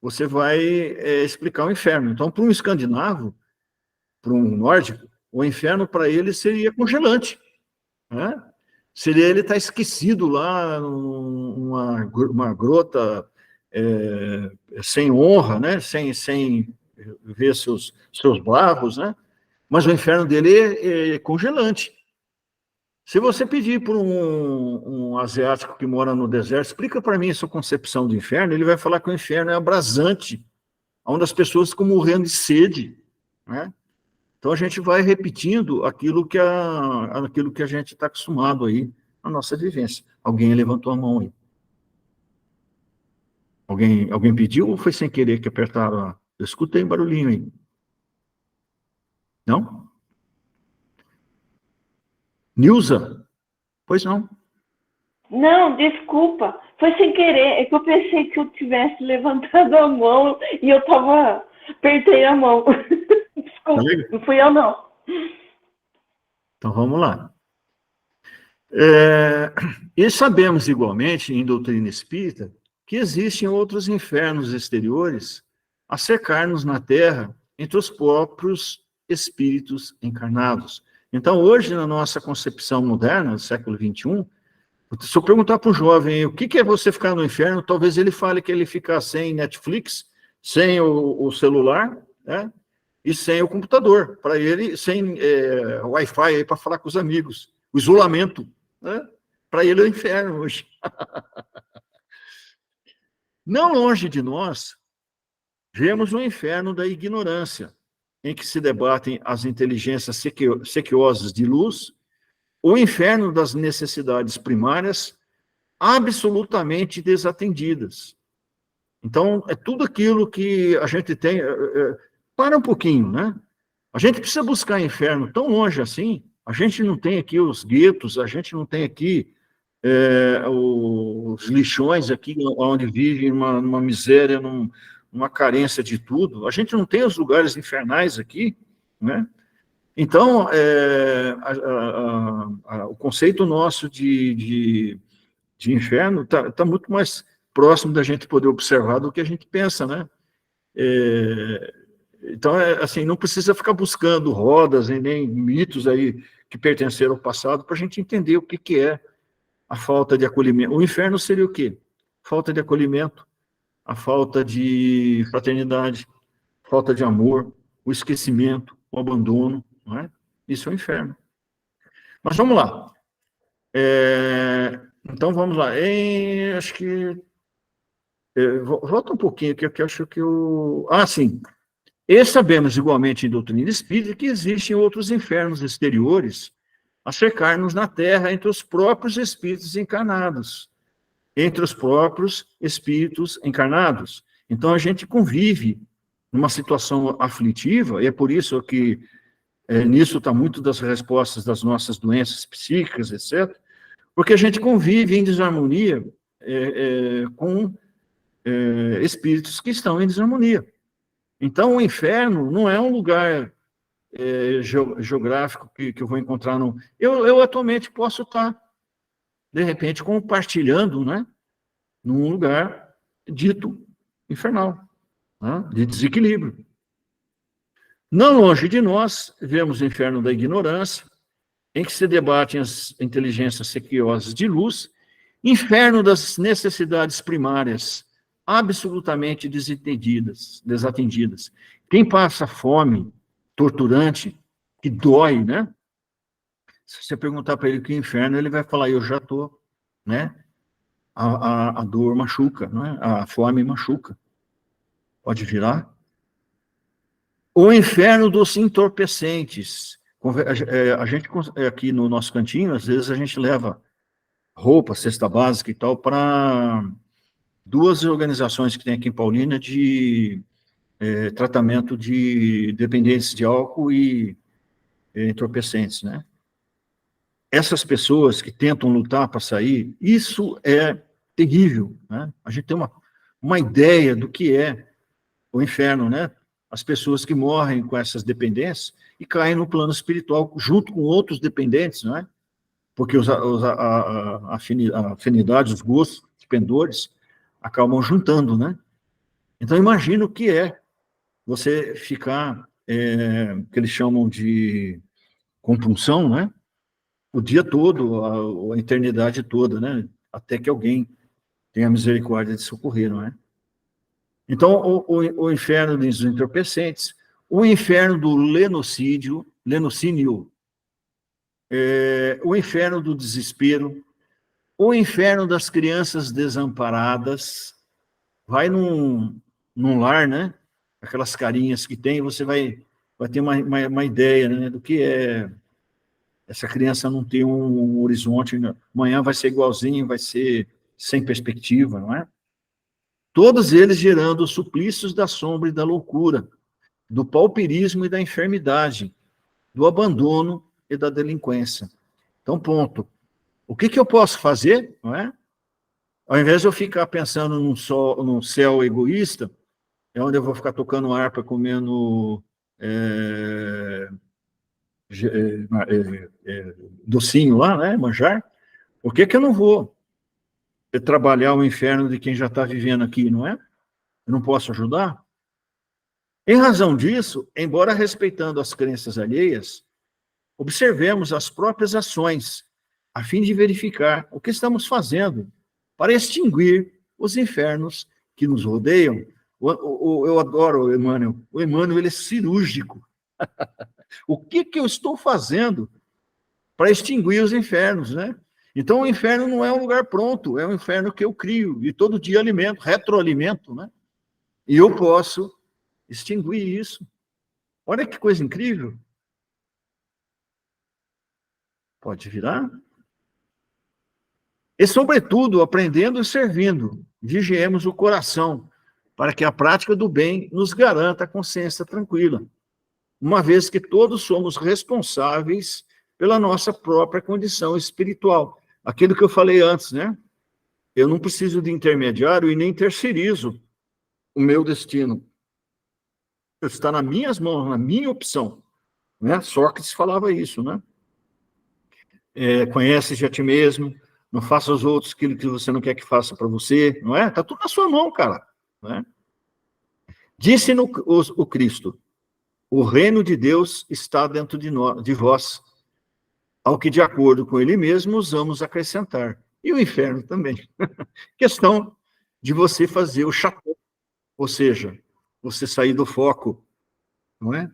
você vai explicar o inferno. Então, para um escandinavo, para um nórdico, o inferno para ele seria congelante, né? Seria ele estar esquecido lá numa grota sem honra, né? Sem ver seus bravos, né? Mas o inferno dele é congelante. Se você pedir para um asiático que mora no deserto, explica para mim a sua concepção do inferno, ele vai falar que o inferno é abrasante, onde as pessoas ficam morrendo de sede, né? Então a gente vai repetindo aquilo que a gente está acostumado aí na nossa vivência. Alguém levantou a mão aí. Alguém pediu ou foi sem querer que apertaram? Eu escutei um barulhinho aí. Não? Nilza? Pois não. Não, desculpa. Foi sem querer. É que eu pensei que eu tivesse levantado a mão e eu apertei a mão. Desculpa, não fui eu, não. Então, vamos lá. E sabemos, igualmente, em doutrina espírita, que existem outros infernos exteriores a cercar-nos na Terra entre os próprios espíritos encarnados. Então, hoje, na nossa concepção moderna, do século XXI, se eu perguntar para um jovem o que é você ficar no inferno, talvez ele fale que ele ficar sem Netflix, sem o celular, né? E sem o computador, para ele, sem Wi-Fi para falar com os amigos, o isolamento, né? Para ele é o inferno hoje. Não longe de nós, vemos o inferno da ignorância, em que se debatem as inteligências sequiosas de luz, o inferno das necessidades primárias absolutamente desatendidas. Então, é tudo aquilo que a gente tem... Para um pouquinho, né? A gente precisa buscar inferno tão longe assim, a gente não tem aqui os guetos, a gente não tem aqui os lixões aqui, onde vivem numa miséria, numa carência de tudo. A gente não tem os lugares infernais aqui, né? Então, o conceito nosso de inferno está muito mais próximo da gente poder observar do que a gente pensa, né? Então, assim, não precisa ficar buscando rodas e nem mitos aí que pertenceram ao passado para a gente entender o que é a falta de acolhimento. O inferno seria o quê? Falta de acolhimento, a falta de fraternidade, falta de amor, o esquecimento, o abandono, não é? Isso é o inferno. Mas vamos lá. Então, vamos lá. Acho que... volta um pouquinho, que eu acho que eu... sim. E sabemos, igualmente, em doutrina espírita, que existem outros infernos exteriores a cercar-nos na Terra entre os próprios espíritos encarnados. Entre os próprios espíritos encarnados. Então, a gente convive numa situação aflitiva, e é por isso que nisso está muito das respostas das nossas doenças psíquicas, etc., Porque a gente convive em desarmonia com espíritos que estão em desarmonia. Então, o inferno não é um lugar geográfico que eu vou encontrar. Eu atualmente posso estar, de repente, compartilhando, né, num lugar dito infernal, né, de desequilíbrio. Não longe de nós, vemos o inferno da ignorância, em que se debatem as inteligências sequiosas de luz, inferno das necessidades primárias, absolutamente desatendidas. Quem passa fome, torturante, que dói, né? Se você perguntar para ele o que é inferno, ele vai falar, eu já estou, né? A dor machuca, né? A fome machuca. Pode virar? O inferno dos entorpecentes. A gente, aqui no nosso cantinho, às vezes a gente leva roupa, cesta básica e tal, para 2 organizações que tem aqui em Paulínia de tratamento de dependentes de álcool e entorpecentes, né? Essas pessoas que tentam lutar para sair, isso é terrível, né? A gente tem uma ideia do que é o inferno, né? As pessoas que morrem com essas dependências e caem no plano espiritual junto com outros dependentes, não é? Porque a afinidade, os gostos, os pendores, acabam juntando, né? Então, imagina o que é você ficar, que eles chamam de compulsão, né? O dia todo, a eternidade toda, né? Até que alguém tenha a misericórdia de socorrer, não é? Então, o inferno dos entorpecentes, o inferno do lenocínio, o inferno do desespero, o inferno das crianças desamparadas. Vai num lar, né? Aquelas carinhas que tem, você vai ter uma ideia, né, do que é essa criança não ter um horizonte, né? Amanhã vai ser igualzinho, vai ser sem perspectiva, não é? Todos eles gerando os suplícios da sombra e da loucura, do pauperismo e da enfermidade, do abandono e da delinquência. Então, ponto. O que eu posso fazer, não é? Ao invés de eu ficar pensando num céu egoísta, é onde eu vou ficar tocando harpa, comendo docinho lá, né, manjar, por que eu não vou trabalhar o inferno de quem já está vivendo aqui, não é? Eu não posso ajudar? Em razão disso, embora respeitando as crenças alheias, observemos as próprias ações, a fim de verificar o que estamos fazendo para extinguir os infernos que nos rodeiam. Eu adoro o Emmanuel. O Emmanuel, ele é cirúrgico. O que eu estou fazendo para extinguir os infernos, né? Então, o inferno não é um lugar pronto, é um inferno que eu crio, e todo dia alimento, retroalimento, né? E eu posso extinguir isso. Olha que coisa incrível. Pode virar? E, sobretudo, aprendendo e servindo, vigiemos o coração, para que a prática do bem nos garanta a consciência tranquila, uma vez que todos somos responsáveis pela nossa própria condição espiritual. Aquilo que eu falei antes, né? Eu não preciso de intermediário e nem terceirizo o meu destino. Está nas minhas mãos, na minha opção. Né? Sócrates falava isso, né? Conhece-te a ti mesmo, não faça aos outros aquilo que você não quer que faça para você, não é? Está tudo na sua mão, cara. Não é? Disse-nos o Cristo, o reino de Deus está dentro de vós, ao que, de acordo com ele mesmo, usamos acrescentar. E o inferno também. Questão de você fazer o chapéu, ou seja, você sair do foco, não é?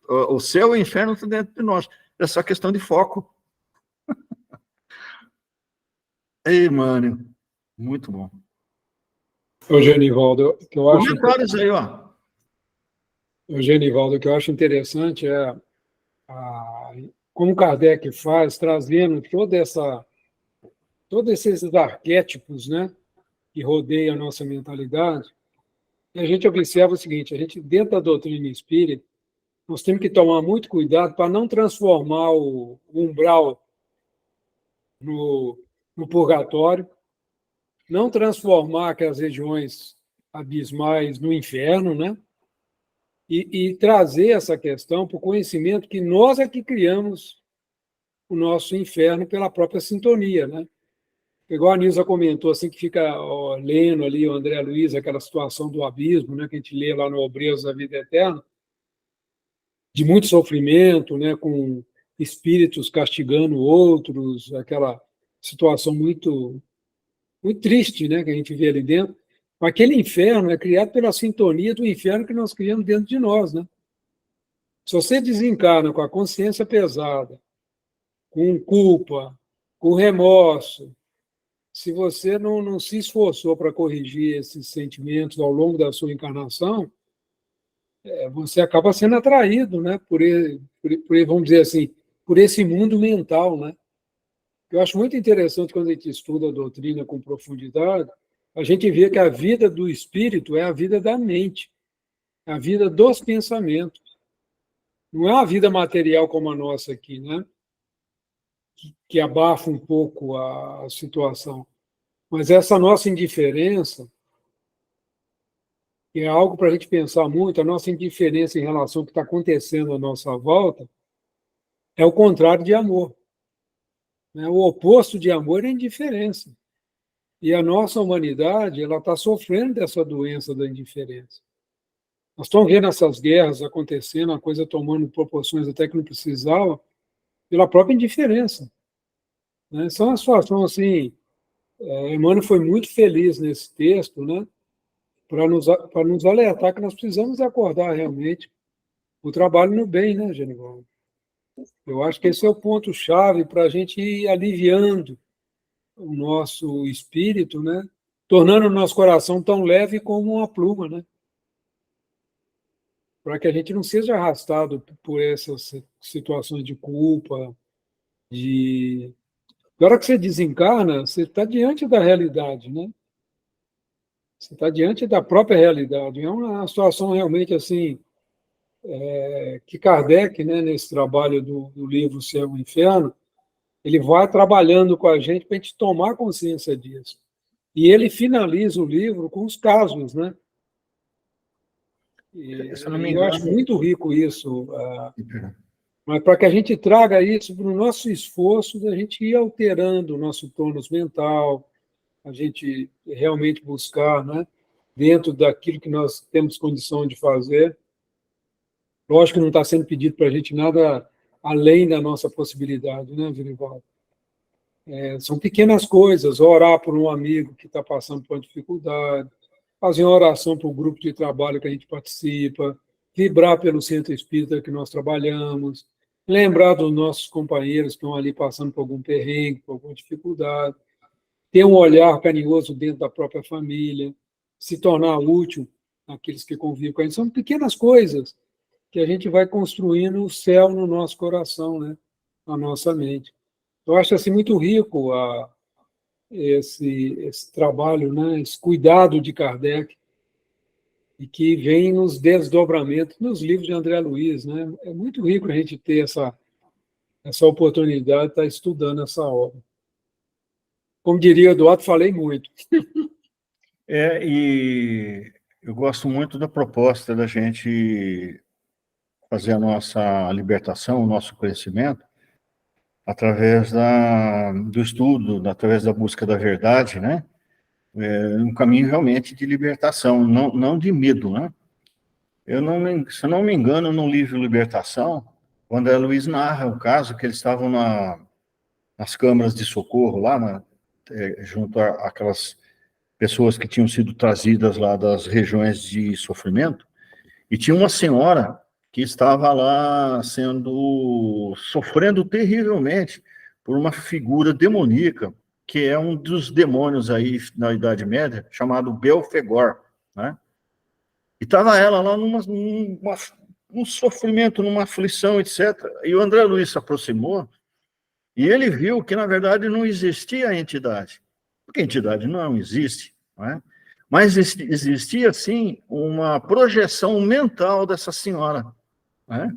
O céu e o inferno estão dentro de nós. É só questão de foco. Ei, mano, muito bom. Ô, Genivaldo, que eu acho... Comentários aí, ó. Ô, Genivaldo, o que eu acho interessante é como Kardec faz, trazendo todos esses arquétipos, né, que rodeiam a nossa mentalidade, e a gente observa o seguinte, a gente, dentro da doutrina espírita, nós temos que tomar muito cuidado para não transformar o umbral no purgatório, não transformar aquelas regiões abismais no inferno, né? E trazer essa questão para o conhecimento que nós é que criamos o nosso inferno pela própria sintonia, né? Igual a Nilza comentou, assim, que fica lendo ali o André Luiz, aquela situação do abismo, né, que a gente lê lá no Obreiros da Vida Eterna, de muito sofrimento, né, com espíritos castigando outros, aquela situação muito, muito triste, né, que a gente vê ali dentro. Aquele inferno é criado pela sintonia do inferno que nós criamos dentro de nós, né? Se você desencarna com a consciência pesada, com culpa, com remorso, se você não se esforçou para corrigir esses sentimentos ao longo da sua encarnação, você acaba sendo atraído, né, vamos dizer assim, por esse mundo mental, né? Eu acho muito interessante quando a gente estuda a doutrina com profundidade, a gente vê que a vida do espírito é a vida da mente, é a vida dos pensamentos. Não é uma vida material como a nossa aqui, né? Que abafa um pouco a situação. Mas essa nossa indiferença, que é algo para a gente pensar muito, a nossa indiferença em relação ao que está acontecendo à nossa volta, é o contrário de amor. O oposto de amor é indiferença. E a nossa humanidade ela está sofrendo dessa doença da indiferença. Nós estamos vendo essas guerras acontecendo, a coisa tomando proporções até que não precisava, pela própria indiferença. Essa é uma situação assim. Emmanuel foi muito feliz nesse texto, né, para nos alertar que nós precisamos acordar realmente o trabalho no bem, né, Genivaldo? Eu acho que esse é o ponto-chave para a gente ir aliviando o nosso espírito, né, tornando o nosso coração tão leve como uma pluma, né, para que a gente não seja arrastado por essas situações de culpa, Na hora que você desencarna, você está diante da realidade, né? Você está diante da própria realidade. É uma situação realmente assim, que Kardec, né, nesse trabalho do livro Céu e Inferno, ele vai trabalhando com a gente para a gente tomar consciência disso. E ele finaliza o livro com os casos, né? Se eu não me Eu acho engano... muito rico isso, mas para que a gente traga isso para o nosso esforço de a gente ir alterando o nosso tônus mental, a gente realmente buscar, né, dentro daquilo que nós temos condição de fazer. Lógico que não está sendo pedido para a gente nada além da nossa possibilidade, né, Genivaldo? São pequenas coisas, orar por um amigo que está passando por uma dificuldade, fazer uma oração para o grupo de trabalho que a gente participa, vibrar pelo centro espírita que nós trabalhamos, lembrar dos nossos companheiros que estão ali passando por algum perrengue, por alguma dificuldade, ter um olhar carinhoso dentro da própria família, se tornar útil àqueles que convivem com a gente. São pequenas coisas que a gente vai construindo o céu no nosso coração, né? Na nossa mente. Eu acho assim, muito rico esse trabalho, né? Esse cuidado de Kardec, e que vem nos desdobramentos, nos livros de André Luiz. Né? É muito rico a gente ter essa oportunidade de estar estudando essa obra. Como diria Eduardo, falei muito. E eu gosto muito da proposta da gente fazer a nossa libertação, o nosso conhecimento, através do estudo, através da busca da verdade, né? Um caminho realmente de libertação, não de medo, né? Se eu não me engano, no livro Libertação, o André Luiz narra o caso que eles estavam nas câmaras de socorro, lá, junto àquelas pessoas que tinham sido trazidas lá das regiões de sofrimento, e tinha uma senhora que estava lá sofrendo terrivelmente por uma figura demoníaca, que é um dos demônios aí na Idade Média, chamado Belfegor, né? E estava ela lá num sofrimento, numa aflição, etc. E o André Luiz se aproximou e ele viu que, na verdade, não existia a entidade, porque a entidade não existe, não é? Mas existia, sim, uma projeção mental dessa senhora, né?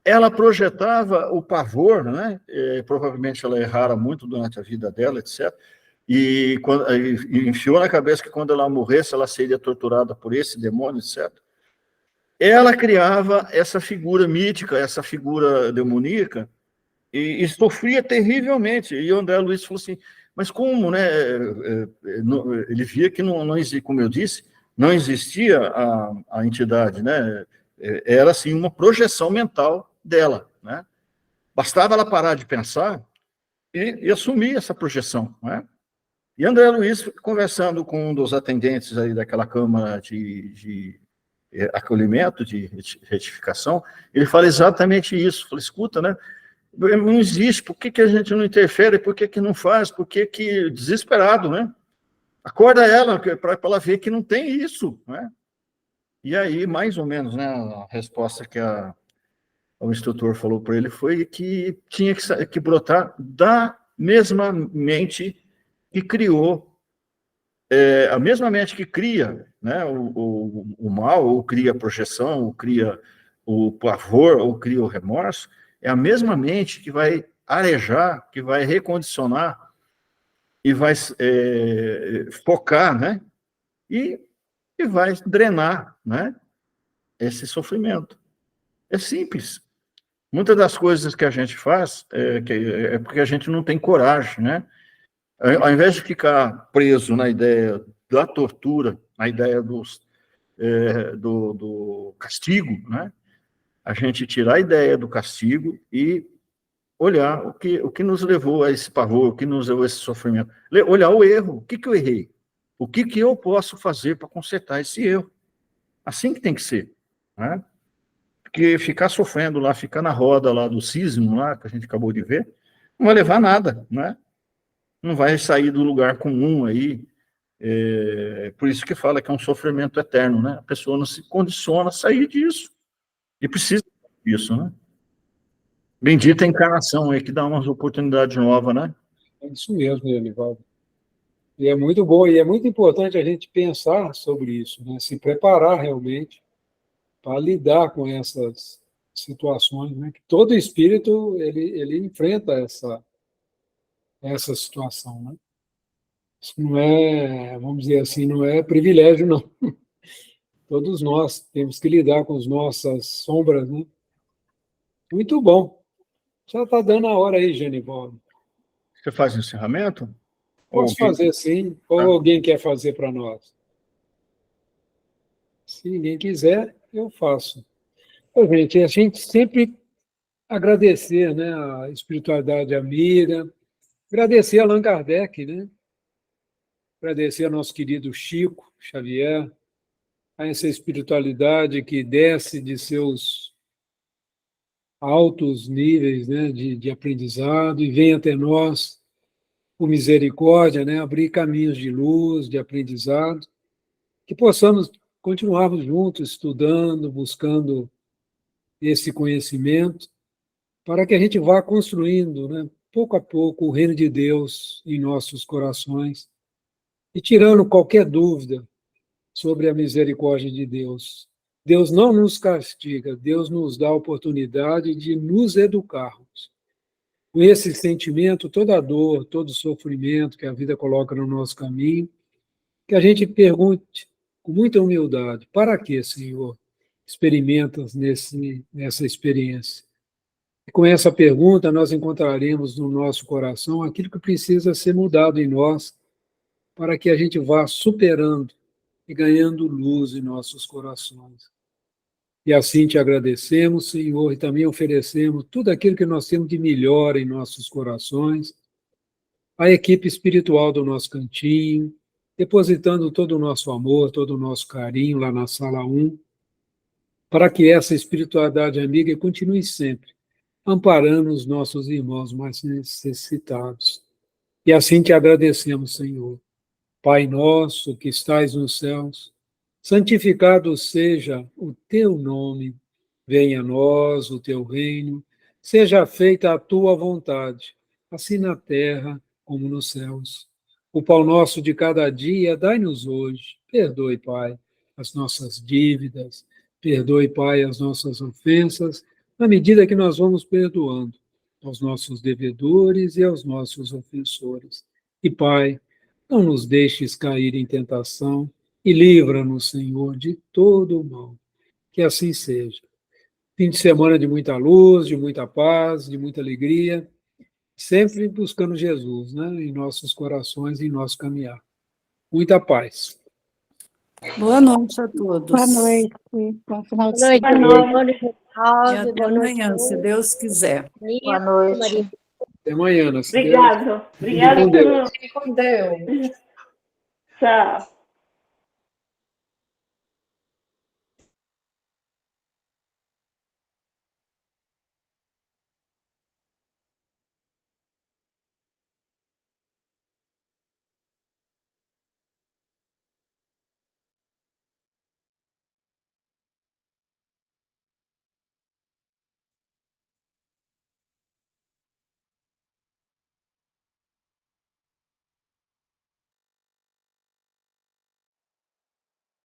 ela projetava o pavor, né? Provavelmente ela errara muito durante a vida dela, etc. E enfiou na cabeça que quando ela morresse, ela seria torturada por esse demônio, etc. Ela criava essa figura mítica, essa figura demoníaca, e sofria terrivelmente. E o André Luiz falou assim, mas como, né? Ele via que não existia, como eu disse, não existia a entidade, né? Era, assim, uma projeção mental dela, né? Bastava ela parar de pensar e assumir essa projeção, né? E André Luiz, conversando com um dos atendentes aí daquela Câmara de acolhimento, de retificação, ele fala exatamente isso. Fala, escuta, né? Não existe, por que a gente não interfere, por que não faz, por que desesperado, né? Acorda ela, para ela ver que não tem isso, né? E aí, mais ou menos, né, a resposta que o instrutor falou para ele foi que tinha que brotar da mesma mente que criou, a mesma mente que cria, né, o mal, ou cria a projeção, ou cria o pavor, ou cria o remorso, é a mesma mente que vai arejar, que vai recondicionar e vai focar, né, e vai drenar, né, esse sofrimento. É simples. Muitas das coisas que a gente faz é porque a gente não tem coragem, né? Ao invés de ficar preso na ideia da tortura, na ideia do castigo, né? A gente tirar a ideia do castigo e olhar o que nos levou a esse pavor, o que nos levou a esse sofrimento. Olhar o erro, o que eu errei? O que eu posso fazer para consertar esse erro? Assim que tem que ser, né? Porque ficar sofrendo lá, ficar na roda lá do sismo, lá, que a gente acabou de ver, não vai levar a nada, né? Não vai sair do lugar comum aí. Por isso que fala que é um sofrimento eterno, né? A pessoa não se condiciona a sair disso. E precisa disso, né? Bendita a encarnação aí, que dá umas oportunidades novas, né? É isso mesmo, Genivaldo. E é muito bom, e é muito importante a gente pensar sobre isso, né? Se preparar realmente para lidar com essas situações, né? Que todo espírito ele enfrenta essa situação, né? Isso não é, vamos dizer assim, não é privilégio, não. Todos nós temos que lidar com as nossas sombras, né? Muito bom. Já está dando a hora aí, Genivaldo. Você faz o encerramento? Posso fazer sim, ou alguém quer fazer para nós? Se ninguém quiser, eu faço. Gente, a gente sempre agradecer, né, a espiritualidade amiga, agradecer a Allan Kardec, né? Agradecer ao nosso querido Chico Xavier, a essa espiritualidade que desce de seus altos níveis, né, de aprendizado e vem até nós, por misericórdia, né, abrir caminhos de luz, de aprendizado, que possamos continuarmos juntos, estudando, buscando esse conhecimento, para que a gente vá construindo, né, pouco a pouco, o reino de Deus em nossos corações e tirando qualquer dúvida sobre a misericórdia de Deus. Deus não nos castiga, Deus nos dá a oportunidade de nos educarmos. Com esse sentimento, toda a dor, todo o sofrimento que a vida coloca no nosso caminho, que a gente pergunte com muita humildade: para que, Senhor, experimentas nessa experiência? E com essa pergunta, nós encontraremos no nosso coração aquilo que precisa ser mudado em nós, para que a gente vá superando e ganhando luz em nossos corações. E assim te agradecemos, Senhor, e também oferecemos tudo aquilo que nós temos de melhor em nossos corações, a equipe espiritual do nosso cantinho, depositando todo o nosso amor, todo o nosso carinho lá na sala 1, para que essa espiritualidade amiga continue sempre amparando os nossos irmãos mais necessitados. E assim te agradecemos, Senhor. Pai nosso que estais nos céus, santificado seja o teu nome, venha a nós o teu reino, seja feita a tua vontade, assim na terra como nos céus. O pão nosso de cada dia dai-nos hoje. Perdoe, Pai, as nossas dívidas, perdoe, Pai, as nossas ofensas, na medida que nós vamos perdoando aos nossos devedores e aos nossos ofensores. E, Pai, não nos deixes cair em tentação e livra-nos, Senhor, de todo o mal. Que assim seja. Fim de semana de muita luz, de muita paz, de muita alegria, sempre buscando Jesus, né, em nossos corações e em nosso caminhar. Muita paz. Boa noite a todos. Boa noite. Bom final de Boa noite, semana. Boa noite. E Alves. até Boa noite, amanhã, se Deus quiser. Boa noite. Maria. Até amanhã. Se Deus. Obrigado. Obrigada Com Deus. por... Fique com Deus. Tchau.